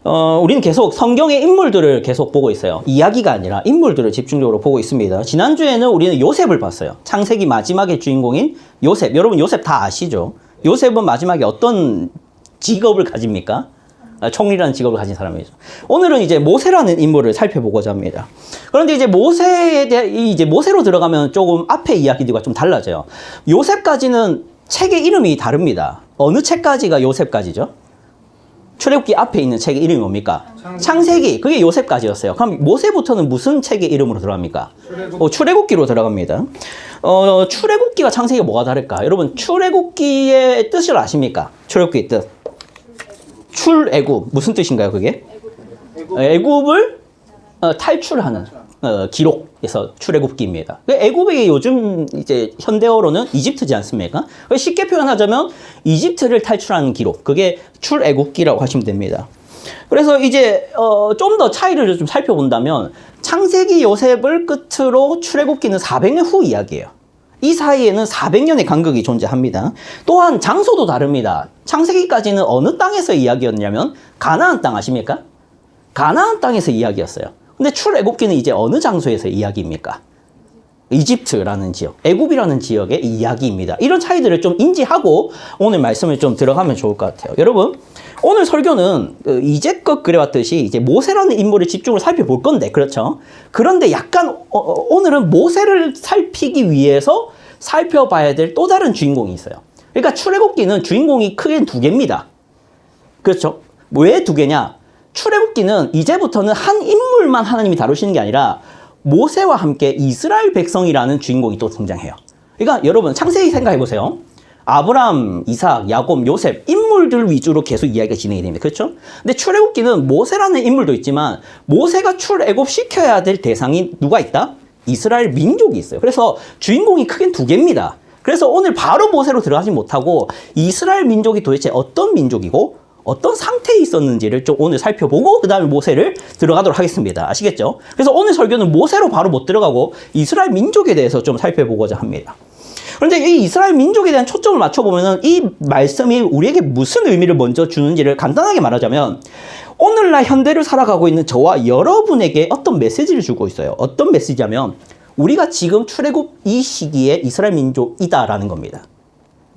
우리는 계속 성경의 인물들을 계속 보고 있어요. 이야기가 아니라 인물들을 집중적으로 보고 있습니다. 지난주에는 우리는 요셉을 봤어요. 창세기 마지막의 주인공인 요셉. 여러분 요셉 다 아시죠? 요셉은 마지막에 어떤 직업을 가집니까? 총리라는 직업을 가진 사람이죠. 오늘은 이제 모세라는 인물을 살펴보고자 합니다. 그런데 이제 모세에 대해, 이제 모세로 들어가면 조금 앞에 이야기들과 좀 달라져요. 요셉까지는 책의 이름이 다릅니다. 어느 책까지가 요셉까지죠? 출애굽기 앞에 있는 책의 이름이 뭡니까? 창세기. 그게 요셉까지였어요. 그럼 모세부터는 무슨 책의 이름으로 들어갑니까? 출애굽기로 들어갑니다. 출애굽기와 창세기가 뭐가 다를까? 여러분, 출애굽기의 뜻을 아십니까? 출애굽기의 뜻. 출애굽. 무슨 뜻인가요, 그게? 애굽을 탈출하는 기록에서 출애굽기입니다. 애굽이 요즘 이제 현대어로는 이집트지 않습니까? 쉽게 표현하자면 이집트를 탈출하는 기록. 그게 출애굽기라고 하시면 됩니다. 그래서 이제 좀 더 차이를 좀 살펴본다면 창세기 요셉을 끝으로 출애굽기는 400년 후 이야기예요. 이 사이에는 400년의 간극이 존재합니다. 또한 장소도 다릅니다. 창세기까지는 어느 땅에서 이야기였냐면 가나안 땅 아십니까? 가나안 땅에서 이야기였어요. 근데 출애굽기는 이제 어느 장소에서 이야기입니까? 이집트라는 지역, 애굽이라는 지역의 이야기입니다. 이런 차이들을 좀 인지하고 오늘 말씀을 좀 들어가면 좋을 것 같아요. 여러분, 오늘 설교는 이제껏 그래왔듯이 이제 모세라는 인물을 집중을 살펴볼 건데, 그렇죠? 그런데 약간 오늘은 모세를 살피기 위해서 살펴봐야 될 또 다른 주인공이 있어요. 그러니까 출애굽기는 주인공이 크게 두 개입니다. 그렇죠? 왜 두 개냐? 출애굽기는 이제부터는 한 인물만 하나님이 다루시는 게 아니라 모세와 함께 이스라엘 백성이라는 주인공이 또 등장해요. 그러니까 여러분 창세기 생각해 보세요. 아브람, 이삭, 야곱, 요셉 인물들 위주로 계속 이야기가 진행이 됩니다. 그렇죠? 근데 출애굽기는 모세라는 인물도 있지만 모세가 출애굽 시켜야 될 대상이 누가 있다? 이스라엘 민족이 있어요. 그래서 주인공이 크게 두 개입니다. 그래서 오늘 바로 모세로 들어가지 못하고 이스라엘 민족이 도대체 어떤 민족이고 어떤 상태에 있었는지를 좀 오늘 살펴보고 그 다음에 모세를 들어가도록 하겠습니다. 아시겠죠? 그래서 오늘 설교는 모세로 바로 못 들어가고 이스라엘 민족에 대해서 좀 살펴보고자 합니다. 그런데 이 이스라엘 민족에 대한 초점을 맞춰보면 이 말씀이 우리에게 무슨 의미를 먼저 주는지를 간단하게 말하자면 오늘날 현대를 살아가고 있는 저와 여러분에게 어떤 메시지를 주고 있어요. 어떤 메시지냐면 우리가 지금 출애굽 이 시기에 이스라엘 민족이다라는 겁니다.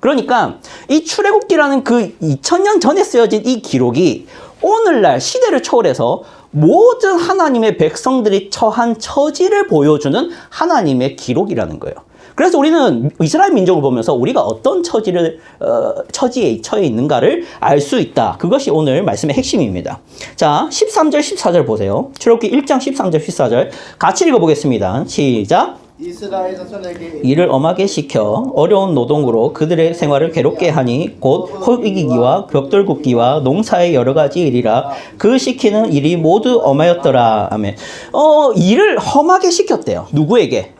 그러니까 이 출애굽기라는 그 2000년 전에 쓰여진 이 기록이 오늘날 시대를 초월해서 모든 하나님의 백성들이 처한 처지를 보여주는 하나님의 기록이라는 거예요. 그래서 우리는 이스라엘 민족을 보면서 우리가 어떤 처지에 처해 있는가를 알 수 있다. 그것이 오늘 말씀의 핵심입니다. 자, 13절, 14절 보세요. 출애굽기 1장 13절, 14절 같이 읽어보겠습니다. 시작. 이스라엘 자손에게 이를 엄하게 시켜 어려운 노동으로 그들의 생활을 괴롭게 하니 곧 흙이기와 벽돌 굽기와 농사의 여러 가지 일이라 그 시키는 일이 모두 엄하였더라. 아멘. 일을 험하게 시켰대요. 누구에게?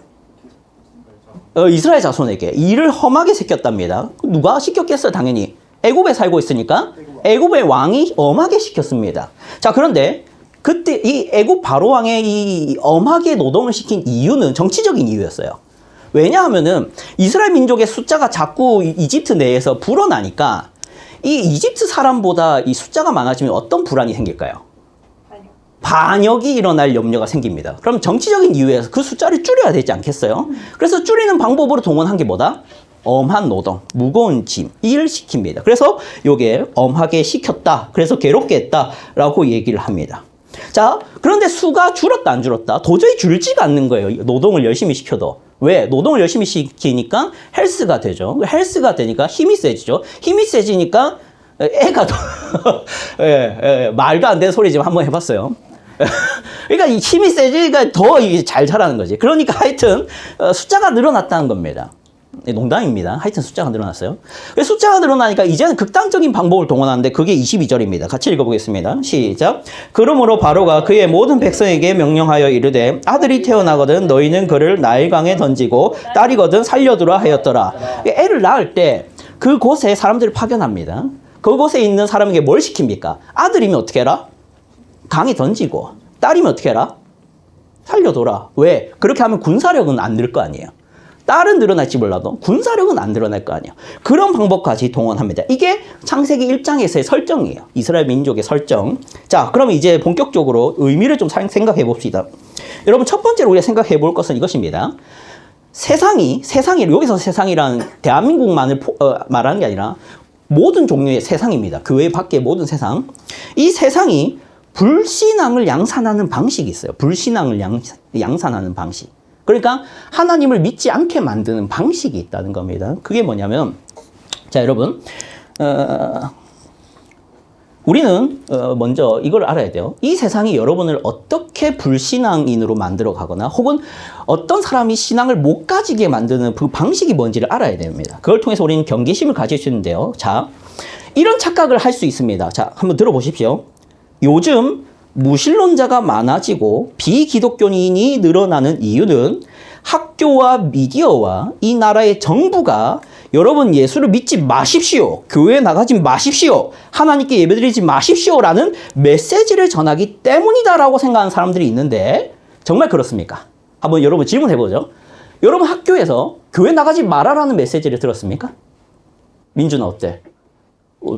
이스라엘 자손에게 일을 험하게 시켰답니다. 누가 시켰겠어요? 당연히 애굽에 살고 있으니까 애굽의 왕이 엄하게 시켰습니다. 자, 그런데 그때 이 애굽 바로 왕의 이 엄하게 노동을 시킨 이유는 정치적인 이유였어요. 왜냐하면은 이스라엘 민족의 숫자가 자꾸 이집트 내에서 불어나니까 이 이집트 사람보다 이 숫자가 많아지면 어떤 불안이 생길까요? 반역이 일어날 염려가 생깁니다. 그럼 정치적인 이유에서 그 숫자를 줄여야 되지 않겠어요? 그래서 줄이는 방법으로 동원한 게 뭐다? 엄한 노동, 무거운 짐, 일을 시킵니다. 그래서 요게 엄하게 시켰다. 그래서 괴롭게 했다라고 얘기를 합니다. 자, 그런데 수가 줄었다 안 줄었다? 도저히 줄지가 않는 거예요. 노동을 열심히 시켜도. 왜? 노동을 열심히 시키니까 헬스가 되죠. 헬스가 되니까 힘이 세지죠. 힘이 세지니까 애가 더 말도 안 되는 소리 좀 한번 해봤어요. 그러니까 이 힘이 세지니까 더 잘 자라는 거지. 그러니까 하여튼 숫자가 늘어났다는 겁니다. 농담입니다. 하여튼 숫자가 늘어났어요. 숫자가 늘어나니까 이제는 극단적인 방법을 동원하는데 그게 22절입니다. 같이 읽어보겠습니다. 시작. 그러므로 바로가 그의 모든 백성에게 명령하여 이르되 아들이 태어나거든 너희는 그를 나일강에 던지고 딸이거든 살려두라 하였더라. 애를 낳을 때 그곳에 사람들을 파견합니다. 그곳에 있는 사람에게 뭘 시킵니까? 아들이면 어떻게 해라? 강에 던지고 딸이면 어떻게 해라? 살려둬라. 왜? 그렇게 하면 군사력은 안 늘 거 아니에요. 딸은 늘어날지 몰라도 군사력은 안 늘어날 거 아니에요. 그런 방법까지 동원합니다. 이게 창세기 1장에서의 설정이에요. 이스라엘 민족의 설정. 자, 그럼 이제 본격적으로 의미를 좀 생각해 봅시다. 여러분, 첫 번째로 우리가 생각해 볼 것은 이것입니다. 세상이 여기서 세상이란 대한민국만을 말하는 게 아니라 모든 종류의 세상입니다. 교회 밖의 모든 세상. 이 세상이 불신앙을 양산하는 방식이 있어요. 불신앙을 양산하는 방식. 그러니까 하나님을 믿지 않게 만드는 방식이 있다는 겁니다. 그게 뭐냐면, 자, 여러분, 우리는 먼저 이걸 알아야 돼요. 이 세상이 여러분을 어떻게 불신앙인으로 만들어 가거나 혹은 어떤 사람이 신앙을 못 가지게 만드는 그 방식이 뭔지를 알아야 됩니다. 그걸 통해서 우리는 경계심을 가질 수 있는데요. 자, 이런 착각을 할 수 있습니다. 자, 한번 들어보십시오. 요즘 무신론자가 많아지고 비기독교인이 늘어나는 이유는 학교와 미디어와 이 나라의 정부가 여러분 예수를 믿지 마십시오. 교회에 나가지 마십시오. 하나님께 예배드리지 마십시오라는 메시지를 전하기 때문이다라고 생각하는 사람들이 있는데 정말 그렇습니까? 한번 여러분 질문해보죠. 여러분 학교에서 교회 나가지 말아라는 메시지를 들었습니까? 민주는 어때?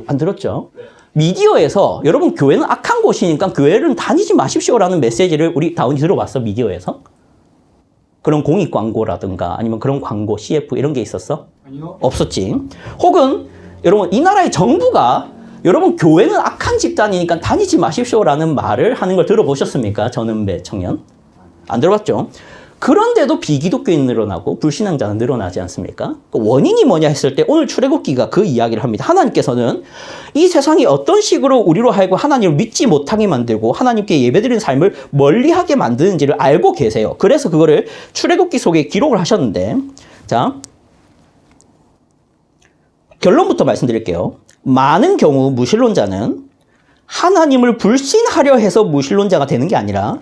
안 들었죠? 미디어에서 여러분 교회는 악한 곳이니까 교회를 다니지 마십시오라는 메시지를 우리 다운이 들어봤어? 미디어에서? 그런 공익 광고라든가 아니면 그런 광고, CF 이런 게 있었어? 아니요. 없었지. 혹은 여러분 이 나라의 정부가 여러분 교회는 악한 집단이니까 다니지 마십시오라는 말을 하는 걸 들어보셨습니까? 전은배 청년. 안 들어봤죠? 그런데도 비기독교인 늘어나고 불신앙자는 늘어나지 않습니까? 그 원인이 뭐냐 했을 때 오늘 출애굽기가 그 이야기를 합니다. 하나님께서는 이 세상이 어떤 식으로 우리로 하여금 하나님을 믿지 못하게 만들고 하나님께 예배드리는 삶을 멀리하게 만드는지를 알고 계세요. 그래서 그거를 출애굽기 속에 기록을 하셨는데, 자, 결론부터 말씀드릴게요. 많은 경우 무신론자는 하나님을 불신하려 해서 무신론자가 되는 게 아니라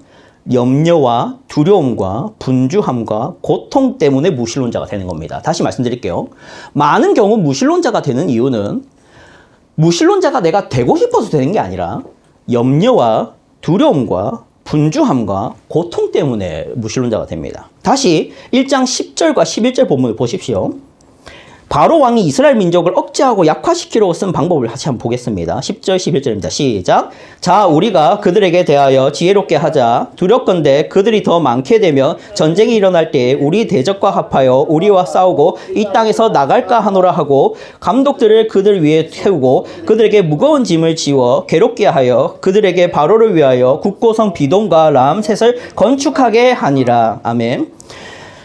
염려와 두려움과 분주함과 고통 때문에 무신론자가 되는 겁니다. 다시 말씀드릴게요. 많은 경우 무신론자가 되는 이유는 무신론자가 내가 되고 싶어서 되는 게 아니라 염려와 두려움과 분주함과 고통 때문에 무신론자가 됩니다. 다시 1장 10절과 11절 본문을 보십시오. 바로 왕이 이스라엘 민족을 억제하고 약화시키려고 쓴 방법을 다시 한번 보겠습니다. 10절 11절입니다. 시작. 자, 우리가 그들에게 대하여 지혜롭게 하자. 두렵건대 그들이 더 많게 되면 전쟁이 일어날 때 우리 대적과 합하여 우리와 싸우고 이 땅에서 나갈까 하노라 하고 감독들을 그들 위에 태우고 그들에게 무거운 짐을 지워 괴롭게 하여 그들에게 바로를 위하여 국고성 비돔과 람셋을 건축하게 하니라. 아멘.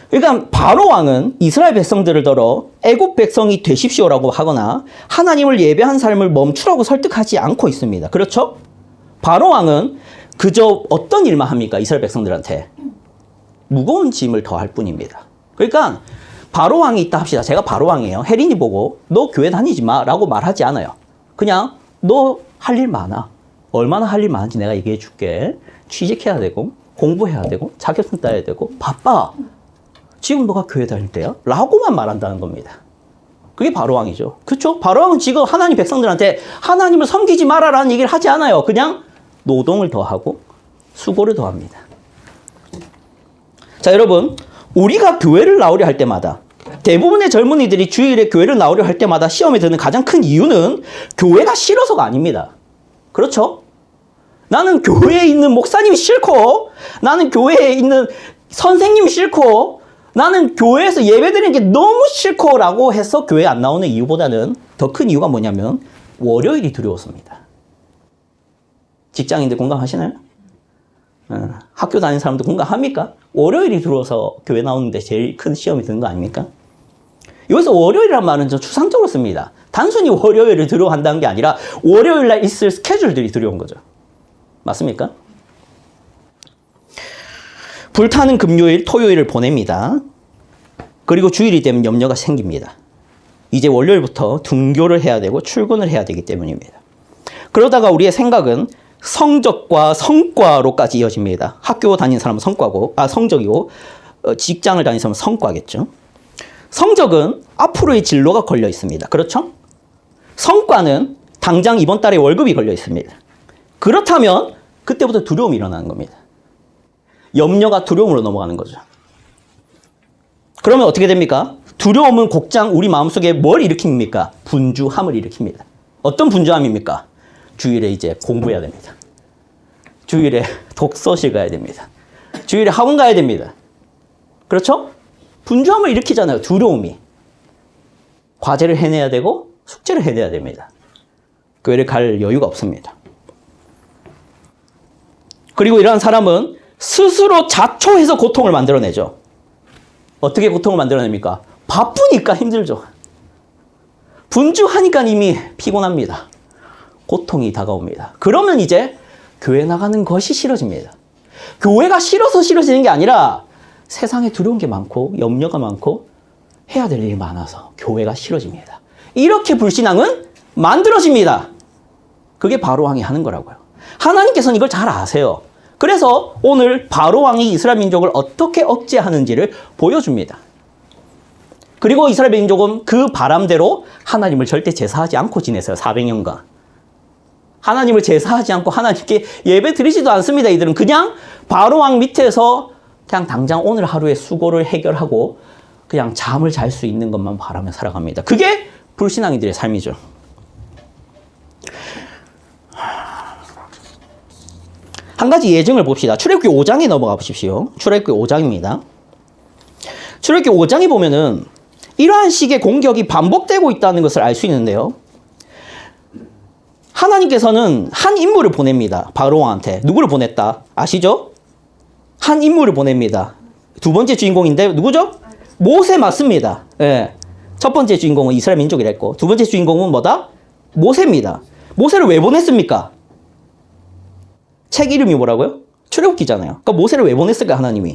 그러니까 바로 왕은 이스라엘 백성들을 더러 애굽 백성이 되십시오라고 하거나 하나님을 예배한 삶을 멈추라고 설득하지 않고 있습니다. 그렇죠? 바로 왕은 그저 어떤 일만 합니까? 이스라엘 백성들한테 무거운 짐을 더할 뿐입니다. 그러니까 바로 왕이 있다 합시다. 제가 바로 왕이에요. 혜린이 보고 너 교회 다니지 마 라고 말하지 않아요. 그냥 너 할 일 많아. 얼마나 할 일 많은지 내가 얘기해 줄게. 취직해야 되고 공부해야 되고 자격증 따야 되고 바빠. 지금 너가 교회 다닐 때야? 라고만 말한다는 겁니다. 그게 바로왕이죠. 그렇죠? 바로왕은 지금 하나님 백성들한테 하나님을 섬기지 마라라는 얘기를 하지 않아요. 그냥 노동을 더하고 수고를 더합니다. 자, 여러분, 우리가 교회를 나오려 할 때마다 대부분의 젊은이들이 주일에 교회를 나오려 할 때마다 시험에 드는 가장 큰 이유는 교회가 싫어서가 아닙니다. 그렇죠? 나는 교회에 있는 목사님이 싫고 나는 교회에 있는 선생님이 싫고 나는 교회에서 예배드리는 게 너무 싫고 라고 해서 교회에 안 나오는 이유보다는 더 큰 이유가 뭐냐면 월요일이 두려웠습니다. 직장인들 공감하시나요? 학교 다니는 사람도 공감합니까? 월요일이 두려워서 교회 나오는데 제일 큰 시험이 드는 거 아닙니까? 여기서 월요일이란 말은 좀 추상적으로 씁니다. 단순히 월요일을 두려워한다는 게 아니라 월요일날 있을 스케줄들이 두려운 거죠. 맞습니까? 불타는 금요일, 토요일을 보냅니다. 그리고 주일이 되면 염려가 생깁니다. 이제 월요일부터 등교를 해야 되고 출근을 해야 되기 때문입니다. 그러다가 우리의 생각은 성적과 성과로까지 이어집니다. 학교 다니는 사람은 성적이고 직장을 다니는 사람은 성과겠죠. 성적은 앞으로의 진로가 걸려 있습니다. 그렇죠? 성과는 당장 이번 달에 월급이 걸려 있습니다. 그렇다면 그때부터 두려움이 일어나는 겁니다. 염려가 두려움으로 넘어가는 거죠. 그러면 어떻게 됩니까? 두려움은 곧장 우리 마음속에 뭘 일으킵니까? 분주함을 일으킵니다. 어떤 분주함입니까? 주일에 이제 공부해야 됩니다. 주일에 독서실 가야 됩니다. 주일에 학원 가야 됩니다. 그렇죠? 분주함을 일으키잖아요. 두려움이. 과제를 해내야 되고 숙제를 해내야 됩니다. 교회를 갈 여유가 없습니다. 그리고 이러한 사람은 스스로 자초해서 고통을 만들어내죠. 어떻게 고통을 만들어냅니까? 바쁘니까 힘들죠. 분주하니까 이미 피곤합니다. 고통이 다가옵니다. 그러면 이제 교회 나가는 것이 싫어집니다. 교회가 싫어서 싫어지는 게 아니라 세상에 두려운 게 많고 염려가 많고 해야 될 일이 많아서 교회가 싫어집니다. 이렇게 불신앙은 만들어집니다. 그게 바로왕이 하는 거라고요. 하나님께서는 이걸 잘 아세요. 그래서 오늘 바로왕이 이스라엘 민족을 어떻게 억제하는지를 보여줍니다. 그리고 이스라엘 민족은 그 바람대로 하나님을 절대 제사하지 않고 지냈어요. 400년간. 하나님을 제사하지 않고 하나님께 예배 드리지도 않습니다. 이들은 그냥 바로왕 밑에서 그냥 당장 오늘 하루의 수고를 해결하고 그냥 잠을 잘 수 있는 것만 바라며 살아갑니다. 그게 불신앙이들의 삶이죠. 한 가지 예증을 봅시다. 출애굽기 5장에 넘어가 보십시오. 출애굽기 5장입니다. 출애굽기 5장에 보면은 이러한 식의 공격이 반복되고 있다는 것을 알 수 있는데요. 하나님께서는 한 인물을 보냅니다. 바로왕한테. 누구를 보냈다? 아시죠? 한 인물을 보냅니다. 두 번째 주인공인데 누구죠? 모세 맞습니다. 예. 첫 번째 주인공은 이스라엘 민족이랬고 두 번째 주인공은 뭐다? 모세입니다. 모세를 왜 보냈습니까? 책 이름이 뭐라고요? 출애굽기잖아요. 그러니까 모세를 왜 보냈을까 하나님이?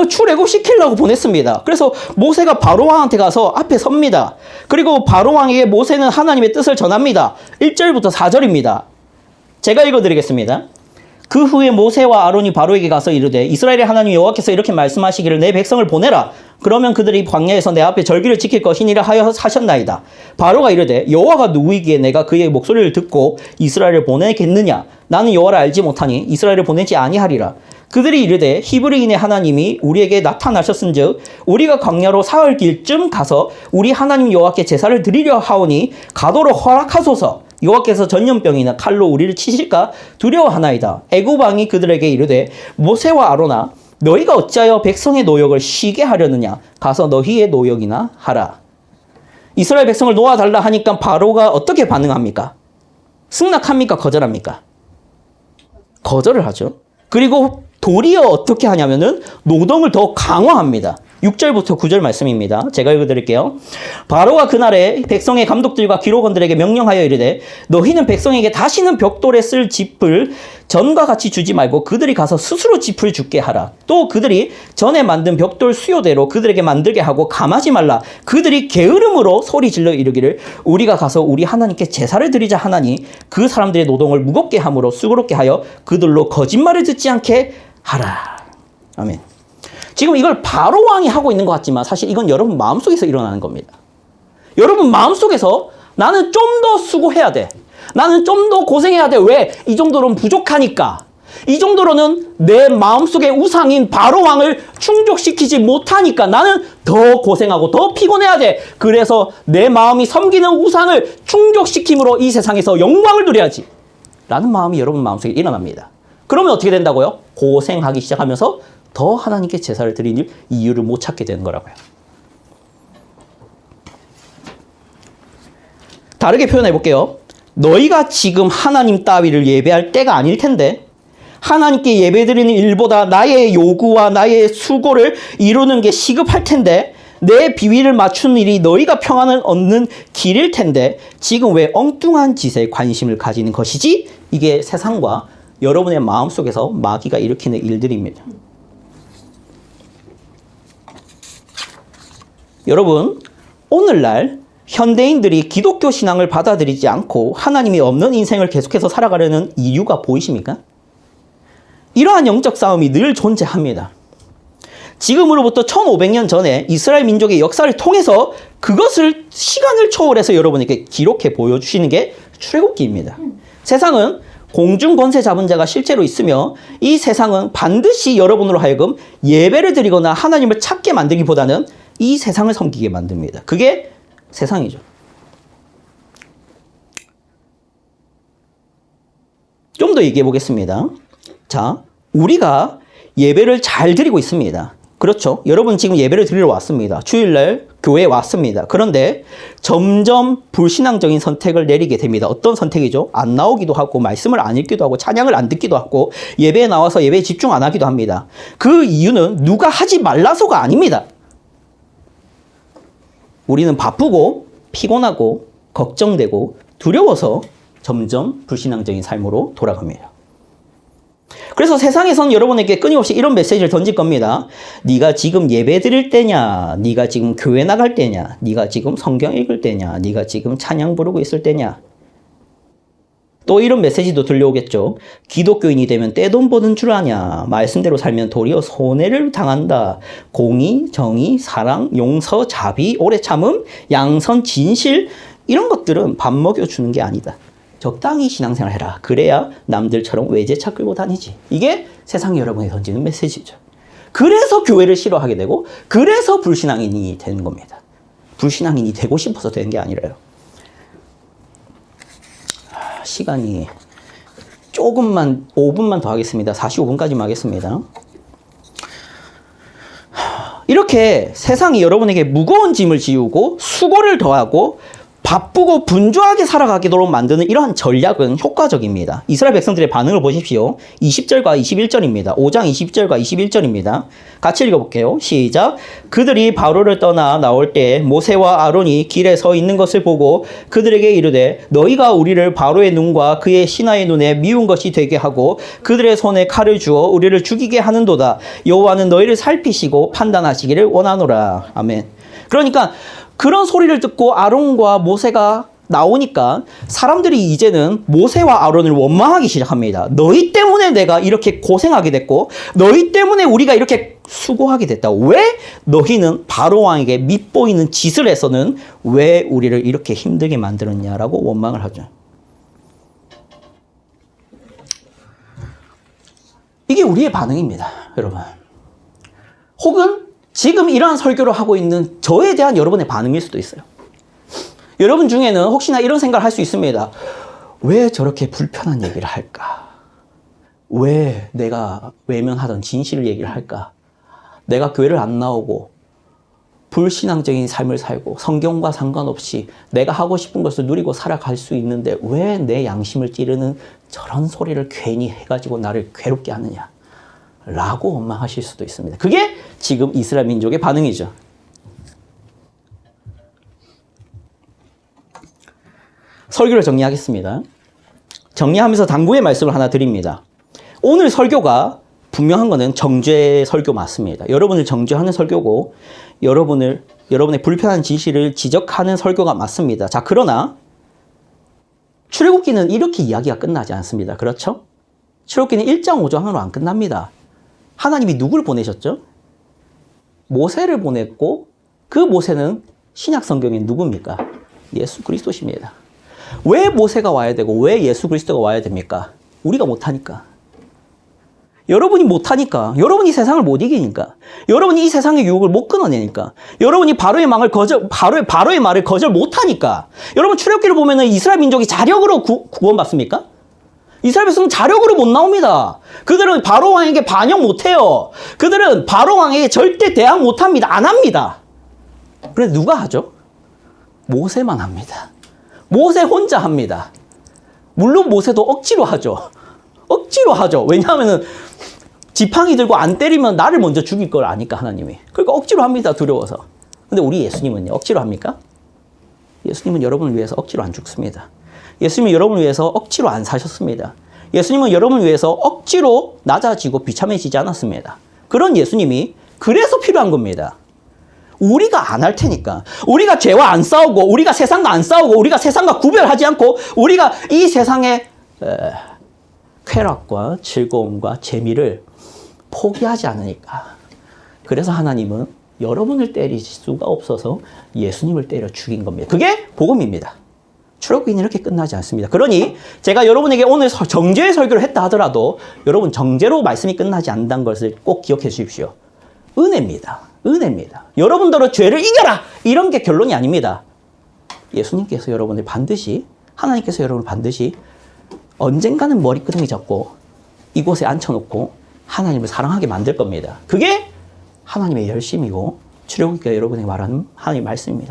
출애굽 시키려고 보냈습니다. 그래서 모세가 바로왕한테 가서 앞에 섭니다. 그리고 바로왕에게 모세는 하나님의 뜻을 전합니다. 1절부터 4절입니다. 제가 읽어드리겠습니다. 그 후에 모세와 아론이 바로에게 가서 이르되 이스라엘의 하나님 여호와께서 이렇게 말씀하시기를 내 백성을 보내라. 그러면 그들이 광야에서 내 앞에 절기를 지킬 것이니라 하여 하셨나이다. 바로가 이르되 여호와가 누구이기에 내가 그의 목소리를 듣고 이스라엘을 보내겠느냐. 나는 여호와를 알지 못하니 이스라엘을 보내지 아니하리라. 그들이 이르되 히브리인의 하나님이 우리에게 나타나셨은즉 우리가 광야로 사흘 길쯤 가서 우리 하나님 여호와께 제사를 드리려 하오니 가도록 허락하소서. 여호와께서 전염병이나 칼로 우리를 치실까 두려워하나이다. 애굽 왕이 그들에게 이르되 모세와 아론아 너희가 어찌하여 백성의 노역을 쉬게 하려느냐. 가서 너희의 노역이나 하라. 이스라엘 백성을 놓아달라 하니까 바로가 어떻게 반응합니까? 승낙합니까? 거절합니까? 거절을 하죠. 그리고 도리어 어떻게 하냐면은 노동을 더 강화합니다. 6절부터 9절 말씀입니다. 제가 읽어드릴게요. 바로가 그날에 백성의 감독들과 기록원들에게 명령하여 이르되 너희는 백성에게 다시는 벽돌에 쓸 짚을 전과 같이 주지 말고 그들이 가서 스스로 짚을 줍게 하라. 또 그들이 전에 만든 벽돌 수요대로 그들에게 만들게 하고 감하지 말라. 그들이 게으름으로 소리 질러 이르기를 우리가 가서 우리 하나님께 제사를 드리자 하나니 그 사람들의 노동을 무겁게 함으로 수고롭게 하여 그들로 거짓말을 듣지 않게 하라. 아멘. 지금 이걸 바로왕이 하고 있는 것 같지만 사실 이건 여러분 마음속에서 일어나는 겁니다. 여러분 마음속에서 나는 좀 더 수고해야 돼. 나는 좀 더 고생해야 돼. 왜? 이 정도로는 부족하니까. 이 정도로는 내 마음속의 우상인 바로왕을 충족시키지 못하니까 나는 더 고생하고 더 피곤해야 돼. 그래서 내 마음이 섬기는 우상을 충족시킴으로 이 세상에서 영광을 누려야지. 라는 마음이 여러분 마음속에 일어납니다. 그러면 어떻게 된다고요? 고생하기 시작하면서 더 하나님께 제사를 드릴 이유를 못 찾게 되는 거라고요. 다르게 표현해 볼게요. 너희가 지금 하나님 따위를 예배할 때가 아닐 텐데 하나님께 예배드리는 일보다 나의 요구와 나의 수고를 이루는 게 시급할 텐데 내 비위를 맞추는 일이 너희가 평안을 얻는 길일 텐데 지금 왜 엉뚱한 짓에 관심을 가지는 것이지? 이게 세상과 여러분의 마음속에서 마귀가 일으키는 일들입니다. 여러분, 오늘날 현대인들이 기독교 신앙을 받아들이지 않고 하나님이 없는 인생을 계속해서 살아가려는 이유가 보이십니까? 이러한 영적 싸움이 늘 존재합니다. 지금으로부터 1500년 전에 이스라엘 민족의 역사를 통해서 그것을 시간을 초월해서 여러분에게 기록해 보여주시는 게 출애굽기입니다. 세상은 공중 권세 잡은 자가 실제로 있으며 이 세상은 반드시 여러분으로 하여금 예배를 드리거나 하나님을 찾게 만들기보다는 이 세상을 섬기게 만듭니다. 그게 세상이죠. 좀 더 얘기해 보겠습니다. 자, 우리가 예배를 잘 드리고 있습니다. 그렇죠. 여러분 지금 예배를 드리러 왔습니다. 주일날 교회에 왔습니다. 그런데 점점 불신앙적인 선택을 내리게 됩니다. 어떤 선택이죠? 안 나오기도 하고 말씀을 안 읽기도 하고 찬양을 안 듣기도 하고 예배에 나와서 예배에 집중 안 하기도 합니다. 그 이유는 누가 하지 말라서가 아닙니다. 우리는 바쁘고 피곤하고 걱정되고 두려워서 점점 불신앙적인 삶으로 돌아갑니다. 그래서 세상에선 여러분에게 끊임없이 이런 메시지를 던질 겁니다. 네가 지금 예배 드릴 때냐? 네가 지금 교회 나갈 때냐? 네가 지금 성경 읽을 때냐? 네가 지금 찬양 부르고 있을 때냐? 또 이런 메시지도 들려오겠죠. 기독교인이 되면 떼돈 버는 줄 아냐? 말씀대로 살면 도리어 손해를 당한다. 공의, 정의, 사랑, 용서, 자비, 오래 참음, 양선, 진실 이런 것들은 밥 먹여주는 게 아니다. 적당히 신앙생활 해라. 그래야 남들처럼 외제차 끌고 다니지. 이게 세상이 여러분이 던지는 메시지죠. 그래서 교회를 싫어하게 되고 그래서 불신앙인이 되는 겁니다. 불신앙인이 되고 싶어서 되는 게 아니라요. 시간이 조금만 5분만 더 하겠습니다. 45분까지만 하겠습니다. 이렇게 세상이 여러분에게 무거운 짐을 지우고 수고를 더하고 바쁘고 분주하게 살아가도록 만드는 이러한 전략은 효과적입니다. 이스라엘 백성들의 반응을 보십시오. 20절과 21절입니다. 5장 20절과 21절입니다. 같이 읽어볼게요. 시작. 그들이 바로를 떠나 나올 때 모세와 아론이 길에 서 있는 것을 보고 그들에게 이르되 너희가 우리를 바로의 눈과 그의 신하의 눈에 미운 것이 되게 하고 그들의 손에 칼을 주어 우리를 죽이게 하는도다. 여호와는 너희를 살피시고 판단하시기를 원하노라. 아멘. 그러니까 그런 소리를 듣고 아론과 모세가 나오니까 사람들이 이제는 모세와 아론을 원망하기 시작합니다. 너희 때문에 내가 이렇게 고생하게 됐고 너희 때문에 우리가 이렇게 수고하게 됐다. 왜 너희는 바로 왕에게 밉보이는 짓을 해서는 왜 우리를 이렇게 힘들게 만들었냐라고 원망을 하죠. 이게 우리의 반응입니다, 여러분. 혹은 지금 이러한 설교를 하고 있는 저에 대한 여러분의 반응일 수도 있어요. 여러분 중에는 혹시나 이런 생각을 할 수 있습니다. 왜 저렇게 불편한 얘기를 할까? 왜 내가 외면하던 진실을 얘기를 할까? 내가 교회를 안 나오고 불신앙적인 삶을 살고 성경과 상관없이 내가 하고 싶은 것을 누리고 살아갈 수 있는데 왜 내 양심을 찌르는 저런 소리를 괜히 해가지고 나를 괴롭게 하느냐? 라고 원망하실 수도 있습니다. 그게 지금 이스라엘 민족의 반응이죠. 설교를 정리하겠습니다. 정리하면서 당부의 말씀을 하나 드립니다. 오늘 설교가 분명한 거는 정죄 설교 맞습니다. 여러분을 정죄하는 설교고 여러분의 불편한 진실을 지적하는 설교가 맞습니다. 자, 그러나 출애굽기는 이렇게 이야기가 끝나지 않습니다. 그렇죠? 출애굽기는 1장 5장으로 안 끝납니다. 하나님이 누굴 보내셨죠? 모세를 보냈고 그 모세는 신약 성경에 누굽니까? 예수 그리스도십니다. 왜 모세가 와야 되고 왜 예수 그리스도가 와야 됩니까? 우리가 못하니까. 여러분이 못하니까. 여러분이 세상을 못 이기니까. 여러분이 이 세상의 유혹을 못 끊어내니까. 여러분이 바로의 말을 거절 못하니까. 여러분 출애굽기를 보면은 이스라엘 민족이 자력으로 구원받습니까? 이스라엘 백성은 자력으로 못 나옵니다. 그들은 바로 왕에게 반영 못해요. 그들은 바로 왕에게 절대 대항 못합니다. 안 합니다. 그런데 누가 하죠? 모세만 합니다. 모세 혼자 합니다. 물론 모세도 억지로 하죠. 억지로 하죠. 왜냐하면 지팡이 들고 안 때리면 나를 먼저 죽일 걸 아니까 하나님이. 그러니까 억지로 합니다. 두려워서. 근데 우리 예수님은요. 억지로 합니까? 예수님은 여러분을 위해서 억지로 안 죽습니다. 예수님은 여러분을 위해서 억지로 안 사셨습니다. 예수님은 여러분을 위해서 억지로 낮아지고 비참해지지 않았습니다. 그런 예수님이 그래서 필요한 겁니다. 우리가 안 할 테니까. 우리가 죄와 안 싸우고 우리가 세상과 안 싸우고 우리가 세상과 구별하지 않고 우리가 이 세상의 쾌락과 즐거움과 재미를 포기하지 않으니까. 그래서 하나님은 여러분을 때릴 수가 없어서 예수님을 때려 죽인 겁니다. 그게 복음입니다. 출애굽기는 이렇게 끝나지 않습니다. 그러니 제가 여러분에게 오늘 정죄의 설교를 했다 하더라도 여러분 정죄로 말씀이 끝나지 않는다는 것을 꼭 기억해 주십시오. 은혜입니다. 은혜입니다. 여러분들은 죄를 이겨라! 이런 게 결론이 아닙니다. 예수님께서 여러분을 반드시, 하나님께서 여러분을 반드시 언젠가는 머리끄덩이 잡고 이곳에 앉혀놓고 하나님을 사랑하게 만들 겁니다. 그게 하나님의 열심이고 출애굽기가 여러분에게 말하는 하나님의 말씀입니다.